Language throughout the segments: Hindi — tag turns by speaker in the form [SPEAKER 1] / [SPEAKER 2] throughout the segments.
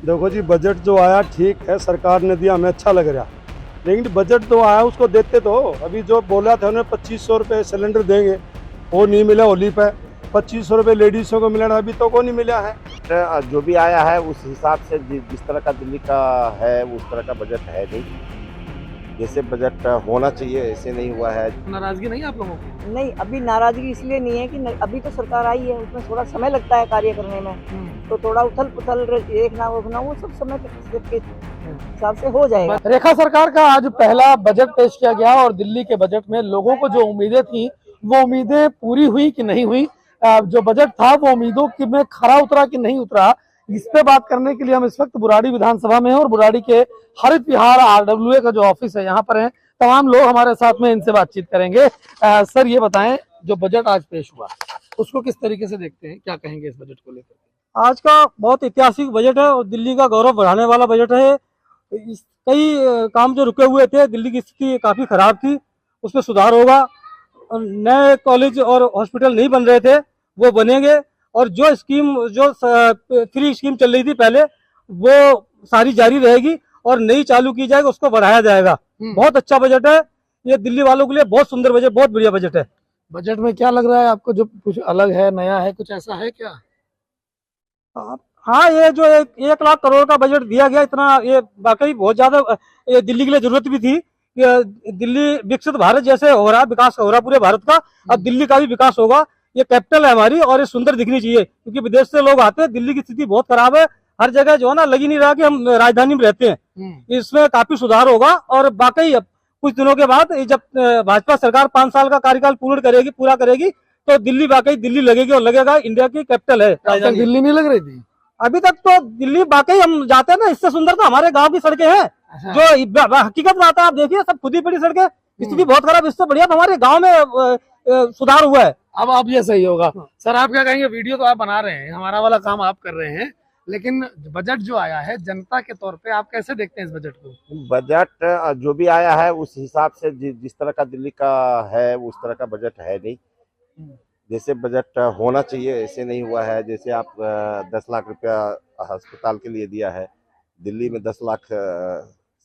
[SPEAKER 1] देखो जी, बजट जो आया ठीक है, सरकार ने दिया, हमें अच्छा लग रहा। लेकिन बजट जो आया उसको देते तो। अभी जो बोला था उन्हें 2500 रुपये सिलेंडर देंगे, वो नहीं मिला होली पे। 2500 रुपये लेडीज़ों को मिलना अभी तो को नहीं मिला है।
[SPEAKER 2] जो भी आया है उस हिसाब से जिस तरह का दिल्ली का है उस तरह का बजट है नहीं। जैसे बजट होना चाहिए ऐसे नहीं हुआ है।
[SPEAKER 3] नाराजगी नहीं आप लोगों को?
[SPEAKER 4] नहीं, अभी नाराजगी इसलिए नहीं है कि अभी तो सरकार आई है, उसमें थोड़ा समय लगता है कार्य करने में, तो थोड़ा उथल पुथल देखना उठना वो सब समय के हिसाब से हो जाएगा।
[SPEAKER 3] रेखा सरकार का आज पहला बजट पेश किया गया और दिल्ली के बजट में लोगों को जो उम्मीदें थी वो उम्मीदें पूरी हुई कि नहीं हुई। जो बजट था वो उम्मीदों की में खरा उतरा कि नहीं उतरा, इस पे बात करने के लिए हम इस वक्त बुराड़ी विधानसभा में हैं और बुराड़ी के हरित विहार RWA का जो ऑफिस है यहाँ पर हैं। तमाम लोग हमारे साथ में, इनसे बातचीत करेंगे। सर ये बताएं, जो बजट आज पेश हुआ उसको किस तरीके से देखते हैं, क्या कहेंगे इस बजट को लेकर?
[SPEAKER 5] आज का बहुत ऐतिहासिक बजट है और दिल्ली का गौरव बढ़ाने वाला बजट है। कई काम जो रुके हुए थे, दिल्ली की स्थिति काफ़ी खराब थी, उसमें सुधार होगा। और नए कॉलेज और हॉस्पिटल नहीं बन रहे थे, वो बनेंगे। और जो स्कीम, जो फ्री स्कीम चल रही थी पहले, वो सारी जारी रहेगी और नई चालू की जाएगी, उसको बढ़ाया जाएगा। बहुत अच्छा बजट है ये, दिल्ली वालों के लिए बहुत सुंदर बजट, बहुत बढ़िया बजट है।
[SPEAKER 3] बजट में क्या लग रहा है आपको जो कुछ अलग है, नया है, कुछ ऐसा है क्या?
[SPEAKER 5] हाँ, ये जो 1 लाख करोड़ का बजट दिया गया, इतना ये वाकई बहुत ज्यादा ये दिल्ली के लिए जरूरत भी थी। दिल्ली विकसित भारत जैसे हो रहा, विकास हो रहा पूरे भारत का, अब दिल्ली का भी विकास होगा। ये कैपिटल है हमारी और ये सुंदर दिखनी चाहिए, क्योंकि विदेश से लोग आते हैं। दिल्ली की स्थिति बहुत खराब है, हर जगह जो है ना, लगी नहीं रहा कि हम राजधानी में रहते हैं। इसमें काफी सुधार होगा और वाकई अब कुछ दिनों के बाद जब भाजपा सरकार 5 साल का कार्यकाल पूरा करेगी तो दिल्ली वाकई दिल्ली लगेगी और लगेगा इंडिया की कैपिटल है।
[SPEAKER 3] तक दिल्ली नहीं लग रही थी
[SPEAKER 5] अभी तक तो दिल्ली वाकई, हम जाते हैं ना, इससे सुंदर तो हमारे गांव की सड़कें हैं। जो हकीकत में आता है, आप देखिए, सब खुदी पड़ी सड़कें, स्थिति बहुत खराब। इससे बढ़िया तो हमारे गांव में सुधार हुआ है।
[SPEAKER 3] अब ये सही होगा। सर आप क्या कहेंगे? वीडियो तो आप बना रहे हैं, हमारा वाला काम आप कर रहे हैं, लेकिन बजट जो आया है जनता के तौर पे आप कैसे देखते हैं इस बजट को?
[SPEAKER 2] बजट जो भी आया है उस हिसाब से जिस तरह का दिल्ली का है उस तरह का बजट है नहीं। जैसे बजट होना चाहिए ऐसे नहीं हुआ है। जैसे आप 10 लाख रुपया अस्पताल के लिए दिया है, दिल्ली में 10 लाख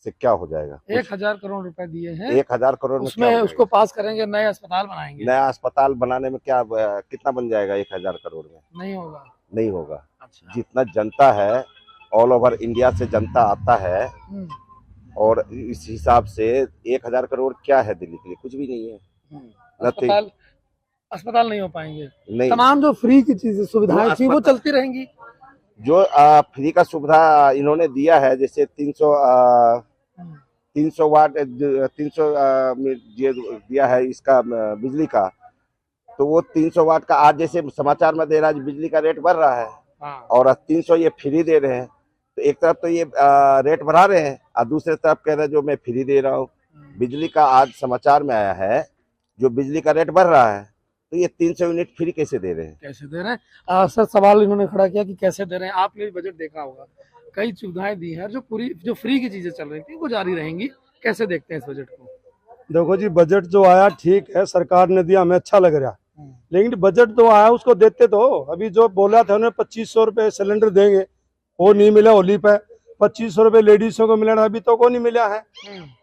[SPEAKER 2] से क्या हो जाएगा?
[SPEAKER 3] 1000 करोड़ रुपए दिए हैं,
[SPEAKER 2] 1000 करोड़ में
[SPEAKER 3] उसमें उसको पास करेंगे, नए अस्पताल बनाएंगे।
[SPEAKER 2] नया अस्पताल बनाने में क्या कितना बन जाएगा? 1000 करोड़ में
[SPEAKER 3] नहीं होगा।
[SPEAKER 2] नहीं होगा।
[SPEAKER 3] अच्छा।
[SPEAKER 2] जितना जनता है, ऑल ओवर इंडिया से जनता आता है, और इस हिसाब से 1000 करोड़ क्या है दिल्ली के लिए? कुछ भी नहीं है।
[SPEAKER 3] अस्पताल नहीं हो पाएंगे।
[SPEAKER 2] नहीं,
[SPEAKER 3] तमाम जो फ्री की चीजें सुविधाएं थी वो चलती रहेंगी।
[SPEAKER 2] जो फ्री का सुविधा इन्होंने दिया है, जैसे 300 वाट 300 दिया है इसका बिजली का, तो वो 300 वाट का आज जैसे समाचार में दे रहा है बिजली का रेट बढ़ रहा है।
[SPEAKER 3] हाँ।
[SPEAKER 2] और 300 ये फ्री दे रहे हैं। तो एक तरफ तो ये रेट बढ़ा रहे हैं और दूसरे तरफ कह रहे हैं जो मैं फ्री दे रहा हूँ। बिजली का आज समाचार में आया है जो बिजली का रेट बढ़ रहा है, तो ये 300 यूनिट फ्री कैसे दे रहे हैं?
[SPEAKER 3] कैसे दे रहे हैं? सर सवाल इन्होंने खड़ा किया कि कैसे दे रहे हैं। आपने बजट देखा होगा, कई सुविधाएं दी हैं, जो फ्री की चीजें चल रही थी वो जारी रहेंगी। कैसे देखते हैं इस बजट को?
[SPEAKER 1] देखो जी, बजट जो आया ठीक है, सरकार ने दिया, हमें अच्छा लग रहा। लेकिन बजट जो आया उसको देते तो। अभी जो बोला था उन्हें 2500 रुपये सिलेंडर देंगे, वो नहीं मिला होली पे। 2500 रुपये लेडीजों को मिलना अभी तो को नहीं मिला है।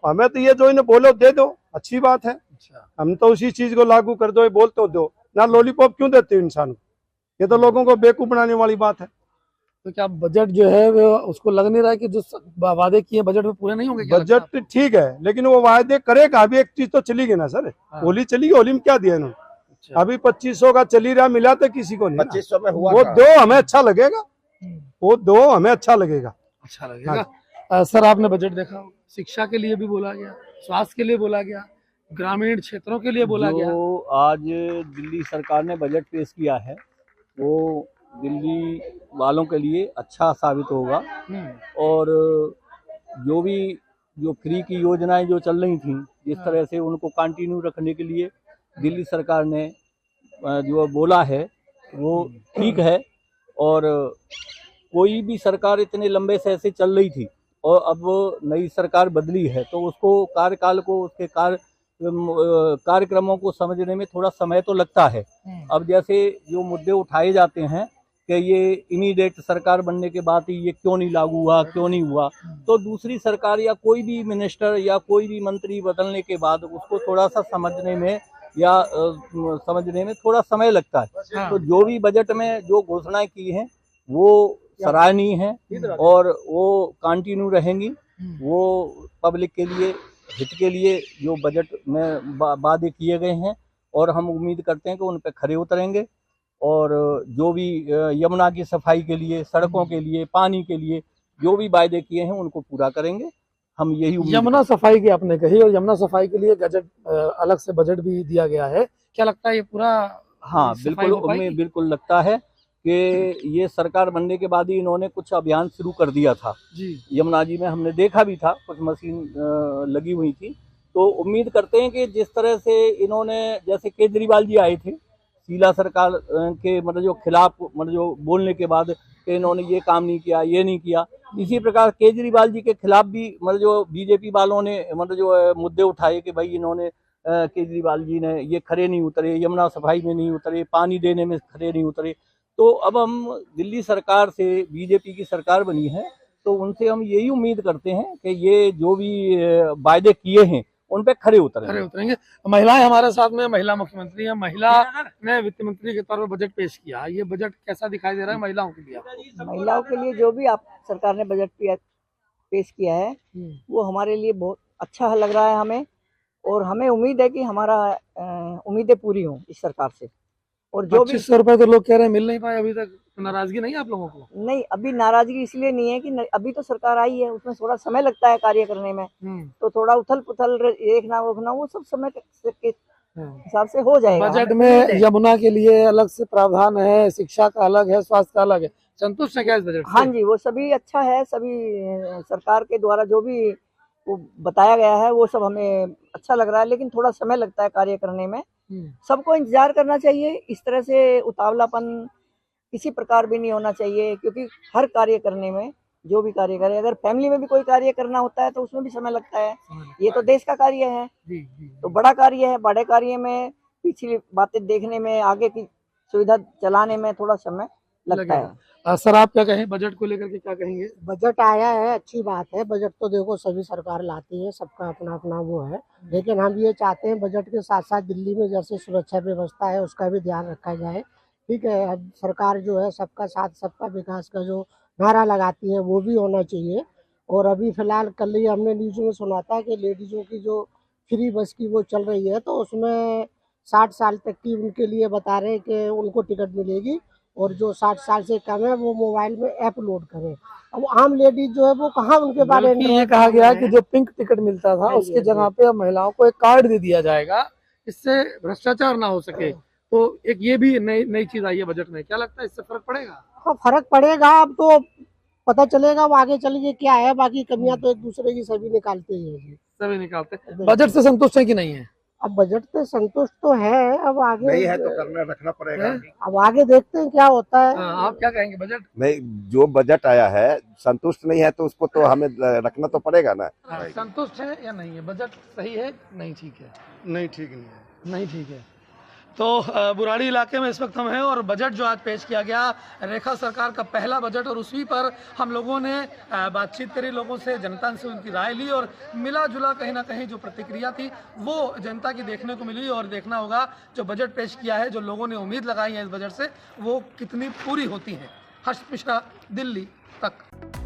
[SPEAKER 1] हमें तो ये जो इन्हें बोलो दे दो, अच्छी बात है।
[SPEAKER 3] अच्छा।
[SPEAKER 1] हम तो उसी चीज को लागू कर दो, ये बोल तो दो ना। लॉलीपॉप क्यों देते हो इंसान को? ये तो लोगों को बेवकूफ बनाने वाली बात है।
[SPEAKER 3] तो क्या बजट जो है वो उसको लग नहीं रहा है कि जो वादे किए बजट में पूरे नहीं होंगे?
[SPEAKER 1] बजट ठीक है, लेकिन वो वायदे करेगा। अभी एक चीज तो चली गई ना सर, होली चली गई। होली में क्या दिया इन्होंने? अभी 2500 का चली रहा, मिला तो किसी को नहीं।
[SPEAKER 2] 2500 में हुआ
[SPEAKER 1] वो दो, हमें अच्छा लगेगा। वो दो, हमें अच्छा लगेगा।
[SPEAKER 3] अच्छा लगेगा। सर आपने बजट देखा, शिक्षा के लिए भी बोला गया, स्वास्थ्य के लिए बोला गया, ग्रामीण क्षेत्रों के लिए बोला गया।
[SPEAKER 6] जो आज दिल्ली सरकार ने बजट पेश किया है वो दिल्ली वालों के लिए अच्छा साबित होगा। और जो फ्री की योजनाएं जो चल रही थी, जिस तरह से उनको कंटिन्यू रखने के लिए दिल्ली सरकार ने जो बोला है वो ठीक है। और कोई भी सरकार इतने लंबे से ऐसे चल रही थी और अब नई सरकार बदली है, तो उसको कार्यकाल को, उसके कार्यक्रमों को समझने में थोड़ा समय तो लगता है। अब जैसे जो मुद्दे उठाए जाते हैं कि ये इमीडिएट सरकार बनने के बाद ही ये क्यों नहीं लागू हुआ, क्यों नहीं हुआ। तो दूसरी सरकार या कोई भी मिनिस्टर या कोई भी मंत्री बदलने के बाद उसको थोड़ा सा समझने में थोड़ा समय लगता है। तो जो भी बजट में जो घोषणाएं की हैं वो सराहनीय है और वो कंटिन्यू रहेंगी। वो पब्लिक के लिए, हित के लिए जो बजट में वादे किए गए हैं, और हम उम्मीद करते हैं कि उन पे खरे उतरेंगे और जो भी यमुना की सफाई के लिए, सड़कों के लिए, पानी के लिए जो भी वायदे किए हैं उनको पूरा करेंगे। हम यही
[SPEAKER 3] यमुना सफाई की आपने कही, और यमुना सफाई के लिए अलग से बजट भी दिया गया है। क्या लगता है ये पूरा?
[SPEAKER 6] हाँ बिल्कुल, हमें बिल्कुल लगता है कि ये सरकार बनने के बाद ही इन्होंने कुछ अभियान शुरू कर दिया था
[SPEAKER 3] जी।
[SPEAKER 6] यमुना जी में हमने देखा भी था, कुछ मशीन लगी हुई थी। तो उम्मीद करते हैं कि जिस तरह से इन्होंने, जैसे केजरीवाल जी आए थे शीला सरकार के जो खिलाफ जो बोलने के बाद कि इन्होंने ये काम नहीं किया, ये नहीं किया, इसी प्रकार केजरीवाल जी के खिलाफ भी जो बीजेपी वालों ने जो मुद्दे उठाए कि भाई इन्होंने केजरीवाल जी ने ये खरे नहीं उतरे, यमुना सफाई में नहीं उतरे, पानी देने में खरे नहीं उतरे। तो अब हम दिल्ली सरकार से, बीजेपी की सरकार बनी है, तो उनसे हम यही उम्मीद करते हैं कि ये जो भी वायदे किए हैं उन पे खरे उतरेंगे।
[SPEAKER 3] महिलाएं हमारे साथ में, महिला मुख्यमंत्री है, महिला ने वित्त मंत्री के तौर पर बजट पेश किया। ये बजट कैसा दिखाई दे रहा है महिलाओं के लिए?
[SPEAKER 4] महिलाओं के लिए जो भी आप सरकार ने बजट पेश किया है वो हमारे लिए बहुत अच्छा लग रहा है हमें, और हमें उम्मीद है कि हमारा उम्मीदें पूरी हों इस सरकार से। और जो भी
[SPEAKER 3] 2500 रुपए तो लोग कह रहे हैं मिल नहीं पाए अभी तक, नाराजगी नहीं आप लोगों को?
[SPEAKER 4] नहीं, अभी नाराजगी इसलिए नहीं है कि अभी तो सरकार आई है, उसमें थोड़ा समय लगता है कार्य करने में, तो थोड़ा उथल पुथल देखना वोखना वो सब समय के हिसाब से हो जाएगा।
[SPEAKER 3] बजट में यमुना के लिए अलग से प्रावधान है, शिक्षा का अलग है, स्वास्थ्य का अलग है। संतुष्ट है क्या इस बजट से?
[SPEAKER 4] हाँ जी, वो सभी अच्छा है। सभी सरकार के द्वारा जो भी वो बताया गया है वो सब हमें अच्छा लग रहा है, लेकिन थोड़ा समय लगता है कार्य करने में। सबको इंतजार करना चाहिए, इस तरह से उतावलापन किसी प्रकार भी नहीं होना चाहिए, क्योंकि हर कार्य करने में जो भी कार्य करे, अगर फैमिली में भी कोई कार्य करना होता है तो उसमें भी समय लगता है। ये तो देश का कार्य है, तो बड़ा कार्य है, बड़े कार्य में पिछली बातें देखने में, आगे की सुविधा चलाने में थोड़ा समय लगता है।
[SPEAKER 3] सर आप क्या कहें बजट को लेकर के, क्या कहेंगे?
[SPEAKER 7] बजट आया है, अच्छी बात है। बजट तो देखो सभी सरकार लाती है, सबका अपना अपना वो है, लेकिन हम ये चाहते हैं बजट के साथ साथ दिल्ली में जैसे सुरक्षा व्यवस्था है उसका भी ध्यान रखा जाए। ठीक है, अब सरकार जो है सबका साथ सबका विकास का जो नारा लगाती है वो भी होना चाहिए। और अभी फिलहाल कल ही हमने न्यूज में सुना था कि लेडीजों की जो फ्री बस की वो चल रही है, तो उसमें 60 साल तक की उनके लिए बता रहे हैं कि उनको टिकट मिलेगी, और जो 60 साल से कम है वो मोबाइल में ऐप लोड करें। अब आम लेडीज जो है वो कहाँ उनके बारे में
[SPEAKER 3] ये कहा गया कि जो पिंक टिकट मिलता था उसके जगह पे अब महिलाओं को एक कार्ड दे दिया जाएगा, इससे भ्रष्टाचार ना हो सके। तो एक ये भी नई चीज आई है बजट में, क्या लगता है इससे फर्क पड़ेगा?
[SPEAKER 7] हाँ, फर्क पड़ेगा। अब तो पता चलेगा अब आगे चल के क्या है, बाकी कमियां तो एक दूसरे की सभी निकालते ही हैं।
[SPEAKER 3] सभी निकालते। बजट से संतुष्ट है कि नहीं है?
[SPEAKER 7] अब बजट से संतुष्ट तो है, अब आगे
[SPEAKER 2] नहीं है तो करना रखना पड़ेगा।
[SPEAKER 7] अब आगे देखते हैं क्या होता है।
[SPEAKER 3] आप क्या कहेंगे? बजट
[SPEAKER 2] नहीं, जो बजट आया है संतुष्ट नहीं है तो उसको तो हमें रखना तो पड़ेगा ना।
[SPEAKER 3] संतुष्ट है या नहीं है? बजट सही है, नहीं ठीक है?
[SPEAKER 1] नहीं ठीक नहीं है।
[SPEAKER 3] नहीं ठीक है। तो बुराड़ी इलाके में इस वक्त हम हैं, और बजट जो आज पेश किया गया रेखा सरकार का पहला बजट, और उसी पर हम लोगों ने बातचीत करी लोगों से, जनता से उनकी राय ली, और मिला जुला कहीं ना कहीं जो प्रतिक्रिया थी वो जनता की देखने को मिली। और देखना होगा जो बजट पेश किया है, जो लोगों ने उम्मीद लगाई है इस बजट से, वो कितनी पूरी होती है। हर्ष मिश्रा, दिल्ली तक।